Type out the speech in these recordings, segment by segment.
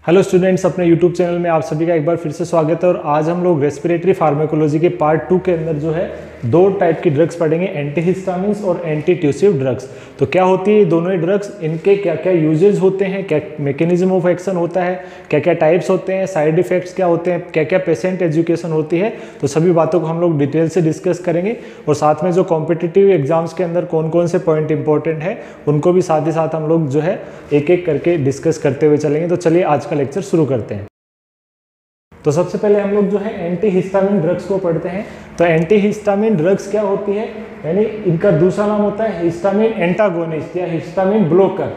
Hello students, अपने YouTube channel में आप सभी का एक बार फिर से स्वागत है। और आज हम लोग रेस्पिरेटरी फार्माकोलॉजी के पार्ट 2 के अंदर जो है दो टाइप की ड्रग्स पढ़ेंगे, एंटीहिस्टामिन्स और एंटीट्यूसिव ड्रग्स। तो क्या होती है ये दोनों ही ड्रग्स, इनके क्या क्या यूजेज होते हैं, क्या मैकेनिज्म ऑफ एक्शन होता है, क्या क्या टाइप्स होते हैं, साइड इफेक्ट्स क्या होते हैं, क्या क्या पेशेंट एजुकेशन होती है, तो सभी बातों को हम लोग डिटेल से डिस्कस करेंगे। और साथ में जो कॉम्पिटिटिव एग्जाम्स के अंदर कौन कौन से पॉइंट इंपॉर्टेंट है उनको भी साथ ही साथ हम लोग जो है एक एक करके डिस्कस करते हुए चलेंगे। तो चलिए आज का लेक्चर शुरू करते हैं। तो सबसे पहले हम लोग जो है एंटीहिस्टामिन ड्रग्स को पढ़ते हैं। तो एंटीहिस्टामिन ड्रग्स क्या होती है, यानी इनका दूसरा नाम होता है हिस्टामिन एंटागोनिस्ट या हिस्टामिन ब्लॉकर।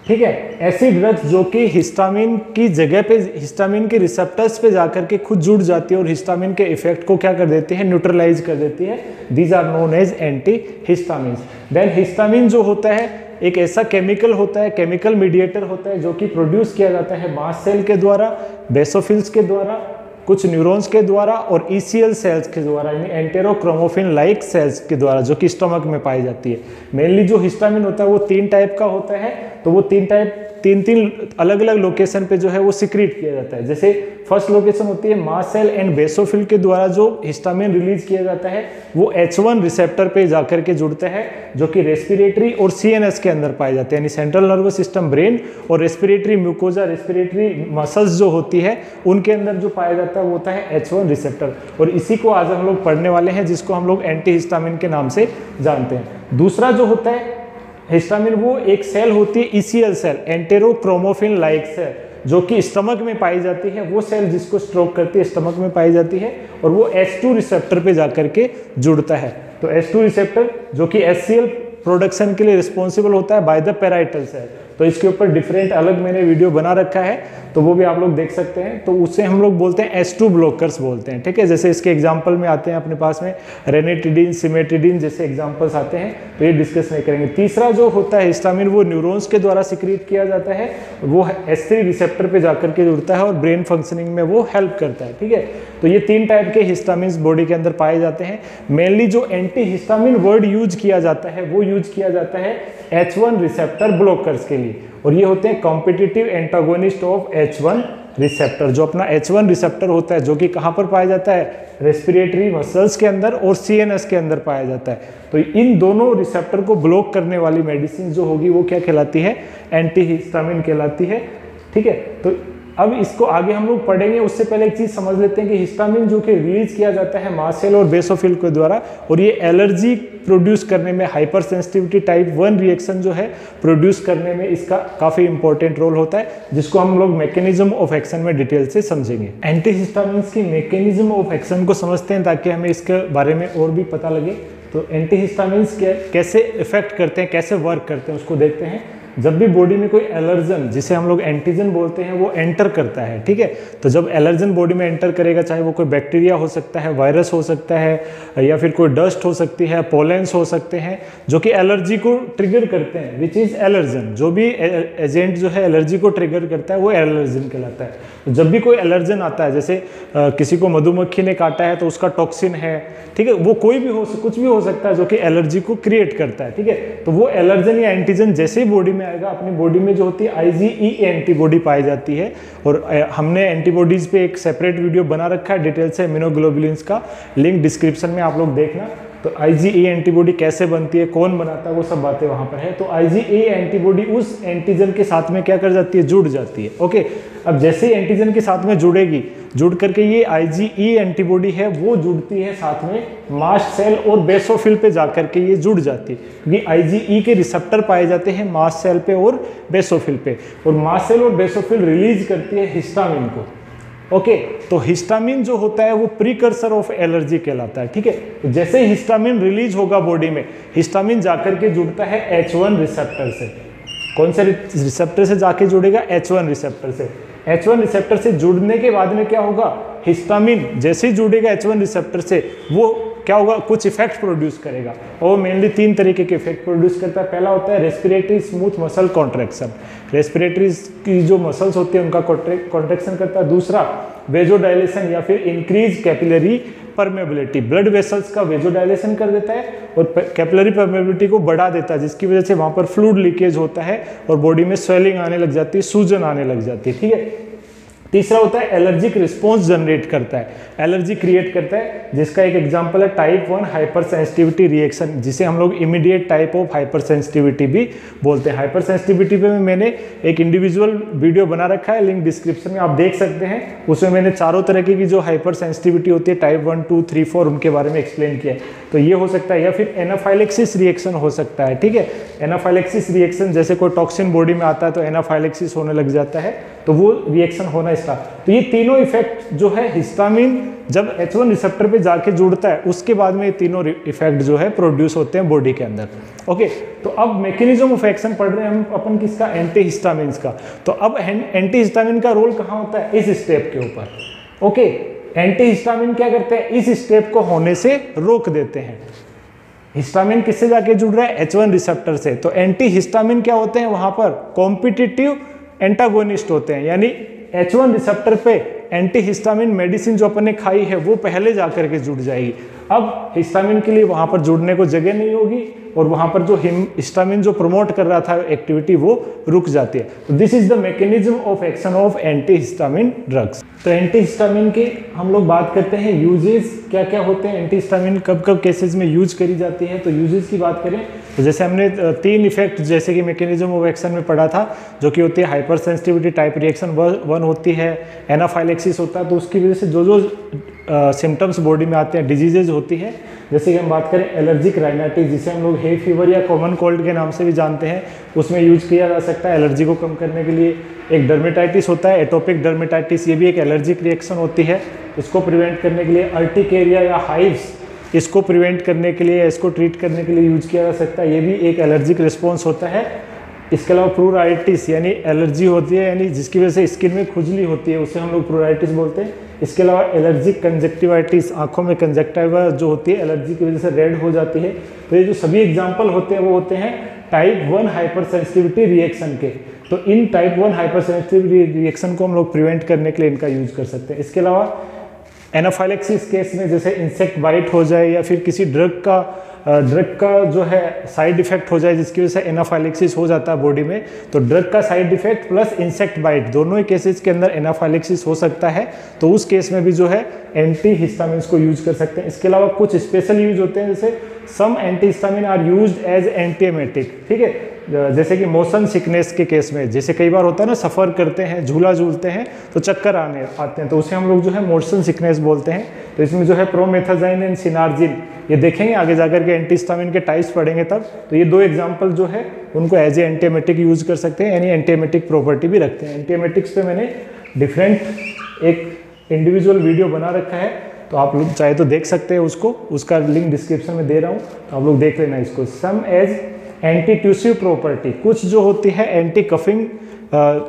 ठीक है, ऐसी ड्रग्स जो कि हिस्टामिन की जगह पे, हिस्टामिन के रिसेप्टर्स पे जाकर के खुद जुड़ जाती है और हिस्टामिन के इफेक्ट को क्या कर देती है, न्यूट्रलाइज कर देती है। These are known as antihistamine. Then histamine जो होता है एक ऐसा केमिकल होता है, केमिकल मीडिएटर होता है जो कि प्रोड्यूस किया जाता है मास्ट सेल के द्वारा, बेसोफिल्स के द्वारा, कुछ न्यूरॉन्स के द्वारा और ईसीएल सेल्स के द्वारा, यानी एंटेरोक्रोमोफिन लाइक सेल्स के द्वारा, जो कि स्टमक में पाई जाती है। मेनली जो हिस्टामिन होता है वो 3 टाइप का होता है। तो वो तीन अलग अलग लोकेशन पे जो है वो सिक्रीट किया जाता है। जैसे फर्स्ट लोकेशन होती है मास्ट सेल एंड बेसोफिल के द्वारा जो हिस्टामिन रिलीज किया जाता है वो H1 रिसेप्टर पे जाकर के जुड़ता है, जो कि रेस्पिरेटरी और सीएनएस के अंदर पाए जाते हैं, यानी सेंट्रल नर्वस सिस्टम, ब्रेन और रेस्पिरेटरी म्यूकोजा, रेस्पिरेटरी मसल्स जो होती है उनके अंदर जो पाया जाता है वो होता है H1 रिसेप्टर। और इसी को आज हम लोग पढ़ने वाले हैं, जिसको हम लोग एंटीहिस्टामिन के नाम से जानते हैं। दूसरा जो होता है हिस्टामिन, वो एक सेल होती है ईसीएल सेल, एंटेरोक्रोमोफिन लाइक सेल, जो कि स्टमक में पाई जाती है। वो सेल जिसको स्ट्रोक करती है स्टमक में पाई जाती है और वो H2 रिसेप्टर पे जाकर के जुड़ता है। तो H2 रिसेप्टर जो कि HCl प्रोडक्शन के लिए रिस्पॉन्सिबल होता है बाय द पेराइटल सेल। तो इसके ऊपर डिफरेंट अलग मैंने वीडियो बना रखा है, तो वो भी आप लोग देख सकते हैं। तो उससे हम लोग बोलते हैं H2 ब्लॉकर्स बोलते हैं। ठीक है, जैसे इसके एग्जांपल में आते हैं अपने पास में रेनिटिडीन, सिमेटिडीन जैसे एग्जांपल्स आते हैं, तो ये डिस्कस नहीं करेंगे। तीसरा जो होता है हिस्टामिन, वो न्यूरॉन्स के द्वारा सिक्रीट किया जाता है, वो H3 रिसेप्टर पे जाकर के जुड़ता है और ब्रेन फंक्शनिंग में वो हेल्प करता है। ठीक है, तो ये 3 टाइप के हिस्टामिन्स बॉडी के अंदर पाए जाते हैं। मेनली जो एंटीहिस्टामिन वर्ड यूज किया जाता है वो यूज किया जाता है H1 रिसेप्टर ब्लॉकर्स के लिए, और ये होते हैं competitive antagonist of H1 receptor. जो अपना H1 रिसेप्टर होता है, जो कि कहाँ पर पाया जाता है, रेस्पिरेटरी मसल्स के अंदर और सीएनएस के अंदर पाया जाता है। तो इन दोनों रिसेप्टर को ब्लॉक करने वाली मेडिसिन जो होगी वो क्या कहलाती है, एंटीहिस्टामिन कहलाती है। ठीक है, तो अब इसको आगे हम लोग पढ़ेंगे, उससे पहले एक चीज समझ लेते हैं कि हिस्टामिन जो कि रिलीज किया जाता है मास्ट सेल और बेसोफिल के द्वारा, और ये एलर्जी प्रोड्यूस करने में, हाइपर सेंसिटिविटी टाइप 1 रिएक्शन जो है प्रोड्यूस करने में इसका काफी इंपॉर्टेंट रोल होता है, जिसको हम लोग मैकेनिज्म ऑफ एक्शन में डिटेल से समझेंगे। एंटीहिस्टामिन की मैकेनिज्म ऑफ एक्शन को समझते हैं ताकि हमें इसके बारे में और भी पता लगे। तो एंटीहिस्टामिन कैसे इफेक्ट करते हैं, कैसे वर्क करते हैं, उसको देखते हैं। जब भी बॉडी में कोई एलर्जन, जिसे हम लोग एंटीजन बोलते हैं, वो एंटर करता है, ठीक है, तो जब एलर्जन बॉडी में एंटर करेगा, चाहे वो कोई बैक्टीरिया हो सकता है, वायरस हो सकता है, या फिर कोई डस्ट हो सकती है, पोलेंस हो सकते हैं, जो कि एलर्जी को ट्रिगर करते हैं, विच इज एलर्जन। जो भी एजेंट जो है एलर्जी को ट्रिगर करता है वो एलर्जन कहलाता है। तो जब भी कोई एलर्जन आता है, जैसे किसी को मधुमक्खी ने काटा है तो उसका टॉक्सिन है, ठीक है, वो कोई भी कुछ भी हो सकता है जो कि एलर्जी को क्रिएट करता है। ठीक है, तो वो एलर्जन या एंटीजन जैसे ही बॉडी में आएगा, अपनी बॉडी में जो होती है IgE एंटीबॉडी पाई जाती है। और हमने एंटीबॉडीज पे एक सेपरेट वीडियो बना रखा है डिटेल से, इम्यूनोग्लोबुलिन्स का लिंक डिस्क्रिप्शन में आप लोग देखना। तो IgE एंटीबॉडी कैसे बनती है, कौन बनाता है, वो सब बातें वहां पर है। तो IgE एंटीबॉडी उस एंटीजन के साथ में क्या कर जाती है, जुड़ जाती है। ओके, अब जैसे ही एंटीजन के साथ में जुड़ेगी, जुड़ करके ये IgE एंटीबॉडी है वो जुड़ती है साथ में मास्ट सेल और बेसोफिल पे जाकर के ये जुड़ जाती है, क्योंकि IgE के रिसेप्टर पाए जाते हैं मास्ट सेल पे और बेसोफिल पे, और मास्ट सेल और बेसोफिल रिलीज करती है हिस्टामिन को। ओके, तो हिस्टामिन जो होता है वो प्रीकर्सर ऑफ एलर्जी कहलाता है। ठीक है, तो जैसे हिस्टामिन रिलीज होगा बॉडी में, हिस्टामिन जाकर के जुड़ता है H1 रिसेप्टर से। कौन से रिसेप्टर से जाके जुड़ेगा, H1 रिसेप्टर से। H1 रिसेप्टर से जुड़ने के बाद में क्या होगा, हिस्टामिन जैसे ही जुड़ेगा H1 रिसेप्टर से, वो क्या होगा, कुछ इफेक्ट प्रोड्यूस करेगा। और मेनली 3 तरीके के इफेक्ट प्रोड्यूस करता है। पहला होता है respiratory smooth muscle contraction, respiratory की जो मसल्स होती है उनका कॉन्ट्रैक्शन करता है। दूसरा वेजोडाइलेशन या फिर increase capillary permeability, blood vessels का वेजोडाइलेशन कर देता है और कैपिलरी परमेबिलिटी को बढ़ा देता है, जिसकी वजह से वहां पर फ्लूइड लीकेज होता है और बॉडी में स्वेलिंग आने लग जाती है, सूजन आने लग जाती है। ठीक है। तीसरा होता है एलर्जिक रिस्पॉन्स जनरेट करता है, एलर्जी क्रिएट करता है, जिसका एक एग्जांपल है टाइप 1 हाइपर सेंसिटिविटी रिएक्शन, जिसे हम लोग immediate type of hyper sensitivity भी बोलते हैं। हाइपर सेंसिटिविटी पे मैंने एक इंडिविजुअल वीडियो बना रखा है, लिंक डिस्क्रिप्शन में आप देख सकते हैं। उसमें मैंने चारों तरह की जो हाइपर सेंसिटिविटी होती है टाइप 1, 2, 3, 4 उनके बारे में एक्सप्लेन किया है। तो ये हो सकता है, या फिर एनाफाइलेक्सिस रिएक्शन हो सकता है। ठीक है। एनाफाइलेक्सिस रिएक्शन, जैसे कोई टॉक्सिन बॉडी में आता है तो एनाफाइलेक्सिस होने लग जाता है, तो वो रिएक्शन होना इसका। तो ये तीनों इफेक्ट जो है हिस्टामिन जब H1 रिसेप्टर पे जाके जुड़ता है उसके बाद में ये तीनों इफेक्ट जो है प्रोड्यूस होते हैं बॉडी के अंदर। ओके, तो अब मैकेनिज्म ऑफ एक्शन पढ़ रहे हैं हम अपन किसका, एंटी हिस्टामिन का। तो अब एंटी हिस्टामिन का रोल कहाँ होता है, इस स्टेप के ऊपर। ओके, एंटी हिस्टामिन क्या करते हैं, इस स्टेप को होने से रोक देते हैं। हिस्टामिन किससे जाके जुड़ रहा है, H1 रिसेप्टर से। तो एंटी हिस्टामिन क्या होते हैं, वहां पर कॉम्पिटिटिव एंटागोनिस्ट होते हैं, यानी H1 रिसेप्टर पे एंटी हिस्टामिन मेडिसिन जो अपन ने खाई है वो पहले जाकर के जुड़ जाएगी। अब हिस्टामिन के लिए वहां पर जुड़ने को जगह नहीं होगी और वहां पर जो हिस्टामिन जो प्रमोट कर रहा था एक्टिविटी वो रुक जाती है। तो this is the mechanism of action of anti histamine drugs. तो एंटी हिस्टामिन के हम लोग बात करते हैं यूजेस क्या क्या होते हैं, एंटी हिस्टामिन कब कब केसेस में यूज करी जाती है। तो यूजेस की बात करें तो जैसे हमने 3 इफेक्ट जैसे कि मैकेनिज्म ऑफ एक्शन में पढ़ा था, जो कि होती है हाइपर सेंसिटिविटी टाइप रिएक्शन 1 होती है, एनाफाइलेक्सिस होता है। तो उसकी वजह से जो सिम्टम्स बॉडी में आते हैं, डिजीजेज होती है, जैसे कि हम बात करें एलर्जिक राइनाइटिस, जिसे हम लोग हे फीवर या कॉमन कोल्ड के नाम से भी जानते हैं, उसमें यूज किया जा सकता है एलर्जी को कम करने के लिए। एक डर्मेटाइटिस होता है, एटोपिक डर्मेटाइटिस, ये भी एक एलर्जिक रिएक्शन होती है, इसको प्रिवेंट करने के लिए। अर्टिकेरिया या हाइव्स, इसको प्रिवेंट करने के लिए, इसको ट्रीट करने के लिए यूज किया जा सकता है, ये भी एक एलर्जिक रिस्पॉन्स होता है। इसके अलावा प्लूराइटिस, यानी एलर्जी होती है, यानी जिसकी वजह से स्किन में खुजली होती है, उसे हम लोग प्लूराइटिस बोलते हैं। इसके अलावा एलर्जिक कंजक्टिवाइटिस, आंखों में कंजक्टिवा जो होती है एलर्जी की वजह से रेड हो जाती है। तो ये जो सभी एग्जांपल होते हैं वो होते हैं टाइप 1 हाइपर सेंसिटिविटी रिएक्शन के। तो इन टाइप 1 हाइपर सेंसिटिविटी रिएक्शन को हम लोग प्रिवेंट करने के लिए इनका यूज कर सकते हैं। इसके अलावा एनाफाइलेक्सिस केस में जैसे इंसेक्ट बाइट हो जाए या फिर किसी ड्रग का जो है साइड इफेक्ट हो जाए, जिसकी वजह से एनाफाइलेक्सिस हो जाता है बॉडी में, तो ड्रग का side effect plus insect bite दोनों ही केसेस के अंदर एनाफाइलेक्सिस हो सकता है। तो उस केस में भी जो है एंटी हिस्टामिन को यूज कर सकते हैं। इसके अलावा कुछ स्पेशल यूज होते हैं, जैसे some antihistamine are used as antiemetic. ठीक है, जैसे कि मोशन सिकनेस के केस में, जैसे कई बार होता है ना, सफ़र करते हैं, झूला झूलते हैं तो चक्कर आते हैं, तो उसे हम लोग जो है मोशन सिकनेस बोलते हैं। तो इसमें जो है प्रोमेथाजाइन एंड सिनार्जिन, ये देखेंगे आगे जाकर के एंटी हिस्टामिन के टाइप्स पढ़ेंगे तब। तो ये 2 एग्जांपल जो है उनको एज ए एंटीएमेटिक यूज कर सकते हैं, यानी एंटीएमेटिक प्रॉपर्टी भी रखते हैं। एंटीएमेटिक्स पे मैंने डिफरेंट एक इंडिविजुअल वीडियो बना रखा है, तो आप लोग चाहे तो देख सकते हैं उसको, उसका लिंक डिस्क्रिप्शन में दे रहा हूँ, तो आप लोग देख लेना इसको। सम एज एंटी ट्यूसिव प्रॉपर्टी, कुछ जो होती है एंटी कफिंग,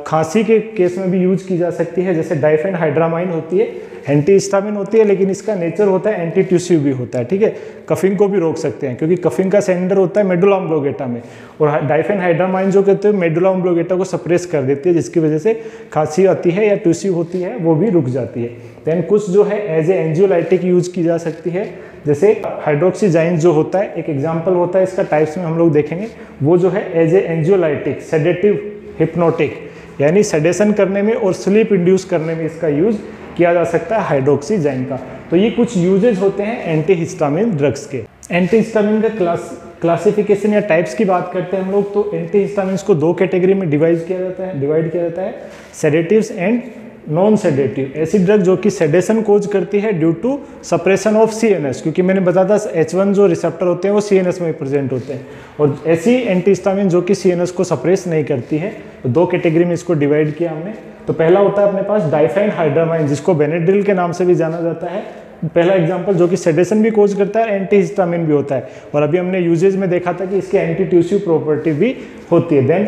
खांसी के केस में भी यूज की जा सकती है, जैसे डाइफेनहाइड्रामाइन होती है, एंटी हिस्टामिन होती है, लेकिन इसका नेचर होता है एंटी ट्यूसिव भी होता है। ठीक है, कफिंग को भी रोक सकते हैं क्योंकि कफिंग का सेंटर होता है मेडुला ऑब्लोंगेटा में, और डाइफेनहाइड्रामाइन जो कहते हैं मेडुला ऑब्लोंगेटा को सप्रेस कर देती है, जिसकी वजह से खांसी आती है या ट्यूसिव होती है वो भी रुक जाती है। देन कुछ जो है एज ए एंजियोलाइटिक यूज की जा सकती है, जैसे हाइड्रोक्सीजाइन जो होता है, एक एग्जाम्पल होता है इसका, टाइप्स में हम लोग देखेंगे, वो जो है as a anxiolytic, sedative, hypnotic, यानी सेडेशन करने में और स्लीप इंड्यूस करने में इसका यूज किया जा सकता है हाइड्रोक्सीजाइन का। तो ये कुछ यूजेज होते हैं एंटी हिस्टामिन ड्रग्स के। एंटी हिस्टामिन का क्लासिफिकेशन या टाइप्स की बात करते हैं हम लोग, तो एंटी हिस्टामिन को 2 कैटेगरी में डिवाइड किया जाता है, सेडेटिव्स एंड नॉन सेडेटिव। ऐसी ड्रग जो कि सेडेशन कोज करती है due to suppression of CNS, क्योंकि मैंने बताया था H1 जो रिसेप्टर होते हैं वो सीएनएस में प्रेजेंट होते हैं, और ऐसी एंटी हिस्टामिन जो कि सीएनएस को सप्रेस नहीं करती है। तो 2 कैटेगरी में इसको डिवाइड किया हमने। तो पहला होता है अपने पास डाइफेनहाइड्रामाइन, जिसको बेनेड्रिल के नाम से भी जाना जाता है। पहला एग्जांपल जो कि सेडेशन भी कोज करता है, एंटी हिस्टामिन भी होता है, और अभी हमने यूजेज में देखा था कि इसके एंटी ट्यूसिव प्रॉपर्टी भी होती है। देन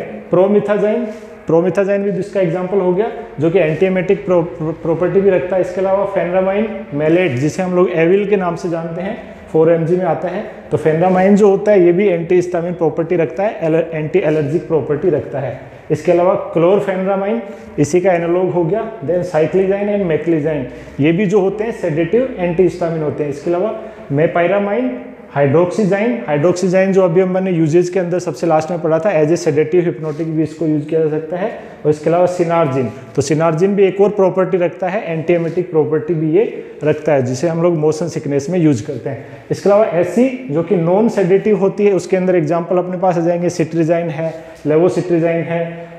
प्रोमिथाजाइन भी इसका एग्जांपल हो गया, जो कि एंटीएमेटिक प्रॉपर्टी भी रखता है। इसके अलावा फेनरामाइन मेलेट, जिसे हम लोग एविल के नाम से जानते हैं, 4 mg में आता है। तो फेनरामाइन जो होता है ये भी एंटी हिस्टामिन प्रॉपर्टी रखता है, एंटी एलर्जिक प्रॉपर्टी रखता है। इसके अलावा क्लोरफेनरामाइन इसी का एनालॉग हो गया। देन साइक्लिजाइन एंड मेक्लिजाइन ये भी जो होते हैं सेडेटिव एंटी हिस्टामिन होते हैं। इसके अलावा मेपाइरामाइन, हाइड्रोक्सीजाइन जो अभी हमने यूजेज के अंदर सबसे लास्ट में पढ़ा था, एज ए सेडेटिव हिप्नोटिक भी इसको यूज किया जा सकता है। और इसके अलावा सिनार्जिन, तो सिनार्जिन भी एक और प्रॉपर्टी रखता है, एंटी एमेटिक प्रॉपर्टी भी ये रखता है, जिसे हम लोग मोशन सिकनेस में यूज करते हैं। इसके अलावा ऐसी जो कि नॉन सेडेटिव होती है उसके अंदर एग्जाम्पल अपने पास आ जाएंगे, सिट्रिजाइन है, लेवोसिट्रिजाइन है,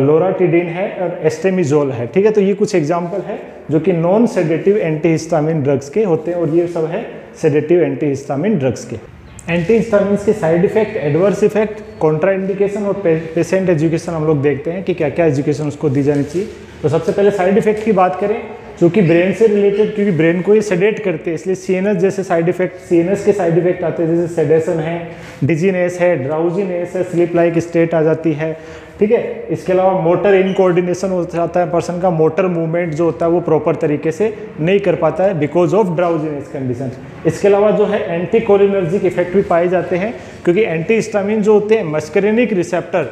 लोराटिडिन है और एस्टेमिजोल है। ठीक है, तो ये कुछ एग्जाम्पल है जो कि non sedative anti histamine drugs के होते हैं, और ये सब है सेडेटिव एंटी हिस्टामिन ड्रग्स के। एंटी हिस्टामिन के side effect, adverse effect, contraindication और पेशेंट एजुकेशन हम लोग देखते हैं कि क्या क्या एजुकेशन उसको दी जानी चाहिए। तो सबसे पहले साइड इफेक्ट की बात करें, जो कि ब्रेन से रिलेटेड, क्योंकि ब्रेन को ये सेडेट करते हैं इसलिए सीएनएस जैसे साइड इफेक्ट, सीएनएस के साइड इफेक्ट आते हैं, जैसे सेडेशन है, डिजीनेस है, ड्राउजीनेस है, स्लीप लाइक स्टेट आ जाती है। ठीक है, इसके अलावा मोटर इनकोऑर्डिनेशन हो जाता है, पर्सन का मोटर मूवमेंट जो होता है वो प्रॉपर तरीके से नहीं कर पाता है बिकॉज ऑफ ड्राउजीनेस कंडीशन। इसके अलावा जो है एंटी कोलिनर्जिक इफेक्ट भी पाए जाते हैं, क्योंकि एंटी हिस्टामिन जो होते हैं मस्करेनिक रिसेप्टर,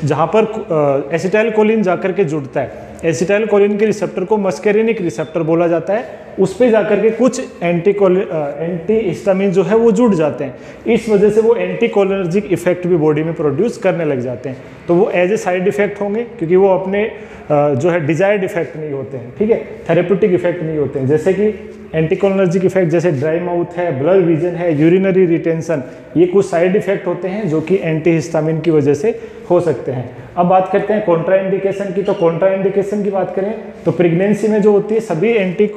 जहाँ पर एसिटाइलकोलिन जाकर के जुड़ता है, एसिटाइलकोलिन के रिसेप्टर को मस्करेनिक रिसेप्टर बोला जाता है, उस पे जाकर के कुछ एंटी हिस्टामिन जो है वो जुड़ जाते हैं। इस वजह से वो एंटी कोलिनर्जिक इफेक्ट भी बॉडी में प्रोड्यूस करने लग जाते हैं। तो वो एज ए साइड इफेक्ट होंगे, क्योंकि वो अपने जो है डिजायर्ड इफेक्ट नहीं होते हैं। ठीक है, थेरेप्यूटिक इफेक्ट नहीं होते हैं, जैसे कि एंटीकोलिनर्जिक इफेक्ट जैसे ड्राई माउथ है, ब्लर विजन है, यूरिनरी रिटेंशन, ये कुछ साइड इफेक्ट होते हैं जो कि एंटी हिस्टामिन की वजह से हो सकते हैं। अब बात करते हैं कॉन्ट्राइंडिकेशन की। तो कॉन्ट्राइंडिकेशन की बात करें तो प्रेगनेंसी में जो होती है सभी एंटी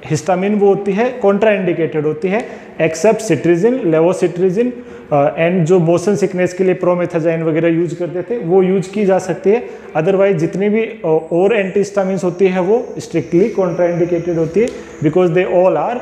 हिस्टामिन वो होती है कॉन्ट्राइंडिकेटेड होती है, एक्सेप्ट सिट्रिजिन, लेवोसिट्रिजिन एंड जो मोशन सिकनेस के लिए प्रोमेथाजाइन वगैरह यूज करते थे वो यूज की जा सकती है। अदरवाइज जितनी भी और एंटी हिस्टामिन्स होती है वो स्ट्रिक्टली कॉन्ट्राइंडिकेटेड होती है, because they all are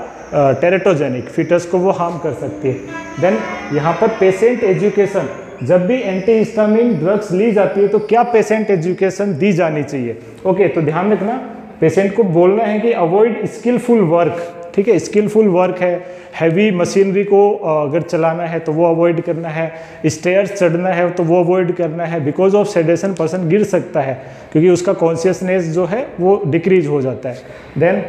teratogenic, foetus को वो हार्म कर सकती है। देन यहाँ पर पेशेंट एजुकेशन, जब भी एंटी हिस्टामिन ड्रग्स ली जाती है तो क्या पेशेंट एजुकेशन दी जानी चाहिए। ओके, तो ध्यान रखना, पेशेंट को बोलना है कि अवॉइड स्किलफुल वर्क। ठीक है, स्किलफुल वर्क है, हैवी मशीनरी को अगर चलाना है तो वो अवॉइड करना है, स्टेयर्स चढ़ना है तो वो अवॉइड करना है, बिकॉज ऑफ सेडेशन पर्सन गिर सकता है क्योंकि उसका कॉन्शियसनेस जो है वो डिक्रीज हो जाता है। देन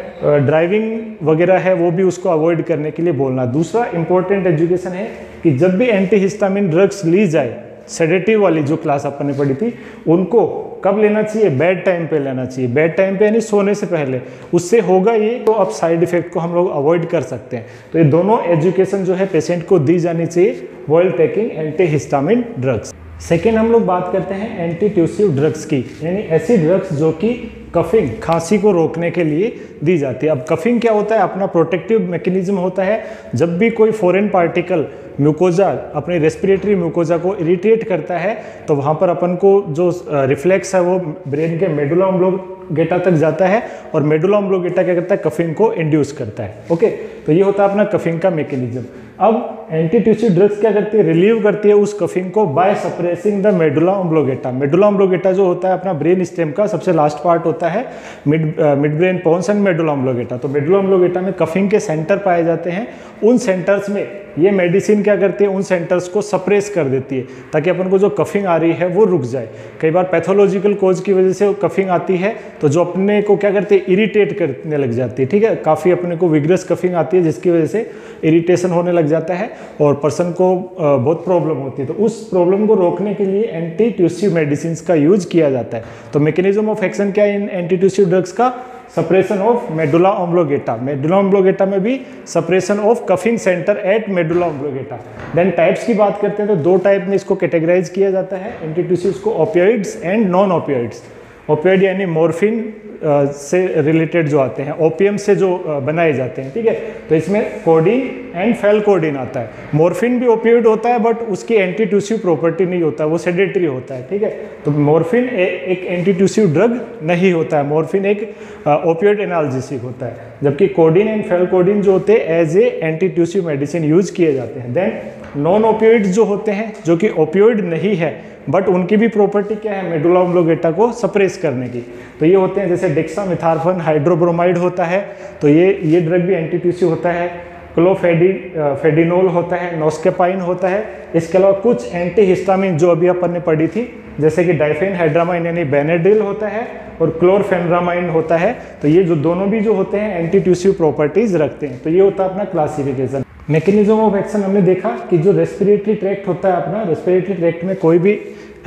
ड्राइविंग वगैरह है वो भी उसको अवॉइड करने के लिए बोलना। दूसरा इंपॉर्टेंट एजुकेशन है कि जब भी एंटी हिस्टामिन ड्रग्स ली जाए, सेडेटिव वाली जो क्लास अपन ने पढ़ी थी, उनको कब लेना चाहिए, बेड टाइम पे लेना चाहिए। बेड टाइम पे यानी सोने से पहले, उससे होगा ये तो अब साइड इफेक्ट को हम लोग अवॉइड कर सकते हैं। तो ये दोनों एजुकेशन जो है पेशेंट को दी जानी चाहिए while taking anti histamine drugs. Second हम लोग बात करते हैं एंटी ट्यूसिव ड्रग्स की, यानी ऐसी ड्रग्स जो कि कफिंग, खांसी को रोकने के लिए दी जाती है। अब कफिंग क्या होता है, अपना प्रोटेक्टिव मैकेनिज्म होता है। जब भी कोई फॉरेन पार्टिकल म्यूकोजा, अपने रेस्पिरेटरी म्यूकोजा को इरिटेट करता है तो वहाँ पर अपन को जो रिफ्लेक्स है वो ब्रेन के मेडुला ऑब्लोंगेटा तक जाता है, और मेडुला ऑब्लोंगेटा क्या करता है, कफिंग को इंड्यूस करता है। ओके, तो ये होता है अपना कफिंग का मैकेनिज्म। अब एंटी ट्यूसिव ड्रग्स क्या करती है, रिलीव करती है उस कफिंग को by suppressing the medulla oblongata. Medulla oblongata जो होता है अपना ब्रेन स्टेम का सबसे लास्ट पार्ट होता है, midbrain pons and medulla oblongata. तो मेडुला ऑब्लोंगेटा में कफिंग के सेंटर पाए जाते हैं। उन सेंटर्स में ये मेडिसिन क्या करती है, उन सेंटर्स को सप्रेस कर देती है ताकि अपन को जो कफिंग आ रही है वो रुक जाए। कई बार पैथोलॉजिकल कोज की वजह से कफिंग आती है तो जो अपने को क्या करती है, इरिटेट करने लग जाती है। ठीक है, काफ़ी अपने को विग्रस कफिंग आती है जिसकी वजह से इरिटेशन होने लग जाता है और पर्सन को बहुत प्रॉब्लम होती है। तो उस प्रॉब्लम को रोकने के लिए एंटी ट्यूसिव मेडिसिन का यूज किया जाता है। तो मैकेनिज्म ऑफ एक्शन क्या है इन एंटी ट्यूसिव ड्रग्स का, suppression of medulla oblongata. Medulla oblongata में भी suppression of coughing centre at medulla oblongata. Then types की बात करते हैं तो दो टाइप में इसको कैटेगराइज किया जाता है एंटी ट्यूसिव्स को, opioids and non opioids. Opioid यानी मॉर्फिन से रिलेटेड जो आते हैं, ओपियम से जो बनाए जाते हैं। ठीक है, तो इसमें कोडीन एंड फेलकोडीन आता है। मॉर्फिन भी ओपियोइड होता है बट उसकी एंटी ट्यूसिव प्रॉपर्टी नहीं होता है, वो सेडेटरी होता है। ठीक है, तो मॉर्फिन एक एंटी ट्यूसिव ड्रग नहीं होता है, मॉर्फिन एक ओपियोइड एनाल्जेसिक होता है, जबकि कोडीन एंड फेलकोडीन जो होते हैं as a antitussive medicine use किए जाते हैं। देन नॉन ओपियोइड्स जो होते हैं, जो कि ओपियोइड नहीं है बट उनकी भी प्रॉपर्टी क्या है, मेडुला ऑब्लोंगेटा को सप्रेस करने की। तो ये होते हैं जैसे डेक्सामेथार्फन हाइड्रोब्रोमाइड होता है, तो ये ड्रग भी एंटी ट्यूसिव होता है। क्लोफेडिनोल होता है, नोस्केपाइन होता है। इसके अलावा कुछ एंटीहिस्टामिन जो अभी अपन ने पढ़ी थी, जैसे कि डाइफेनहाइड्रामाइन यानी बेनेड्रिल होता है और क्लोरफेनरामाइन होता है। तो ये जो दोनों भी जो होते हैं एंटी ट्यूसिव प्रॉपर्टीज रखते हैं। तो ये होता है अपना क्लासिफिकेशन। मैकेनिज्म ऑफ एक्शन हमने देखा कि जो रेस्पिरेटरी ट्रैक्ट होता है अपना, रेस्पिरेटरी ट्रैक्ट में कोई भी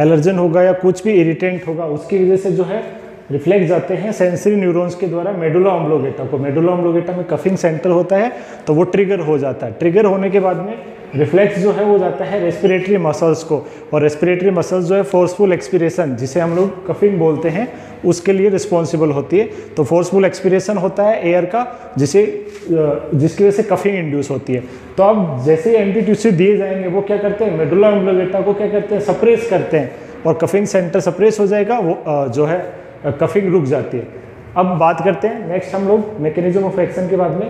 एलर्जन होगा या कुछ भी इरिटेंट होगा, उसकी वजह से जो है रिफ्लेक्स जाते हैं सेंसरी न्यूरॉन्स के द्वारा मेडुला ऑम्ब्लोगेटा को। मेडुला ऑम्ब्लोगेटा में कफिंग सेंटर होता है, तो वो ट्रिगर हो जाता है। ट्रिगर होने के बाद में रिफ्लेक्स जो है वो जाता है रेस्पिरेटरी मसल्स को, और रेस्पिरेटरी मसल्स जो है फोर्सफुल एक्सपीरेशन, जिसे हम लोग कफिंग बोलते हैं, उसके लिए रिस्पॉन्सिबल होती है। तो फोर्सफुल एक्सपीरेशन होता है एयर का, जिसकी वजह से कफिंग इंड्यूस होती है। तो अब जैसे ही एंटी ट्यूसिव दिए जाएंगे, वो क्या करते हैं, मेडुला ऑम्ब्लोगेटा को क्या करते हैं, सप्रेस करते हैं, और कफिंग सेंटर सप्रेस हो जाएगा, वो जो है कफिंग रुक जाती है। अब बात करते हैं नेक्स्ट हम लोग मैकेनिज्म ऑफ एक्शन के बाद में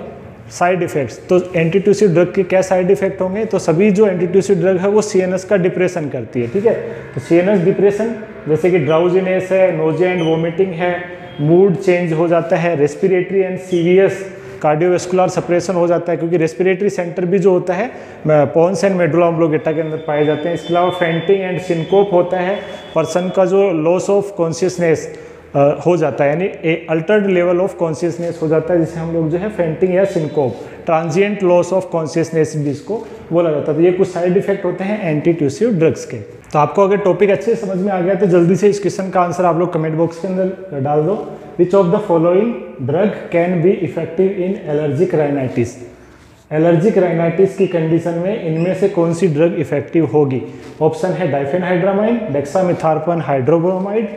साइड इफेक्ट्स। तो एंटी ट्यूसिव ड्रग के क्या साइड इफेक्ट होंगे, तो सभी जो एंटी ट्यूसिव ड्रग है वो सीएनएस का डिप्रेशन करती है, ठीक है। तो सीएनएस डिप्रेशन जैसे कि ड्राउजीनेस है, नोजिया एंड वोमिटिंग है, मूड चेंज हो जाता है, respiratory and serious cardiovascular suppression हो जाता है, क्योंकि रेस्पिरेटरी सेंटर भी जो होता है पोन्स एंड मेडुला ऑम्ब्लोगेटा के अंदर पाए जाते हैं। इसके अलावा फेंटिंग एंड सिनकोप होता है, पर्सन का जो लॉस ऑफ कॉन्शियसनेस हो जाता है, यानी अल्टर्ड लेवल ऑफ कॉन्शियसनेस हो जाता है, जिसे हम लोग जो है फेंटिंग या syncope, transient loss of consciousness भी इसको बोला जाता है। तो ये कुछ साइड इफेक्ट होते हैं एंटी ट्यूसिव ड्रग्स के। तो आपको अगर टॉपिक अच्छे से समझ में आ गया तो जल्दी से इस क्वेश्चन का आंसर आप लोग कमेंट बॉक्स के अंदर डाल दो। Which of the following drug can be effective in allergic rhinitis. Allergic rhinitis की कंडीशन में इनमें से कौन सी ड्रग इफेक्टिव होगी। ऑप्शन है डाइफेनहाइड्रामाइन, डेक्सामेथार्पन हाइड्रोब्रोमाइड,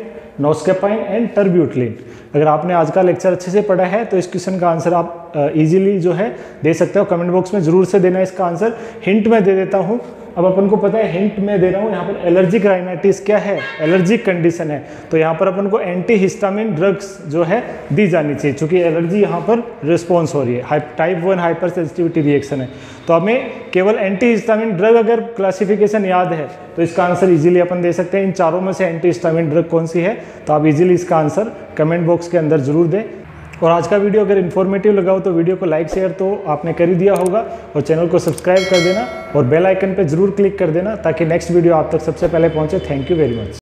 नोस्केपाइन एंड टर्ब्यूटलिन। अगर आपने आज का लेक्चर अच्छे से पढ़ा है तो इस क्वेश्चन का आंसर आप इजीली जो है दे सकते हो। कमेंट बॉक्स में जरूर से देना इसका आंसर। हिंट में दे देता हूँ, अब अपन को पता है हिंट में दे रहा हूँ। यहाँ पर एलर्जिक राइनाइटिस क्या है, एलर्जिक कंडीशन है, तो यहाँ पर अपन को एंटी हिस्टामिन ड्रग्स जो है दी जानी चाहिए, क्योंकि एलर्जी यहाँ पर रिस्पॉन्स हो रही है, टाइप 1 हाइपर सेंसिटिविटी रिएक्शन है। तो हमें केवल एंटी हिस्टामिन ड्रग अगर क्लासिफिकेशन याद है तो इसका आंसर इजीली अपन दे सकते हैं। इन चारों में से एंटी हिस्टामिन ड्रग कौन सी है, तो आप इजीली इसका आंसर कमेंट बॉक्स के अंदर जरूर दें। और आज का वीडियो अगर इन्फॉर्मेटिव लगा हो तो वीडियो को लाइक शेयर तो आपने कर ही दिया होगा, और चैनल को सब्सक्राइब कर देना और बेल आइकन पे जरूर क्लिक कर देना, ताकि नेक्स्ट वीडियो आप तक सबसे पहले पहुंचे। Thank you very much.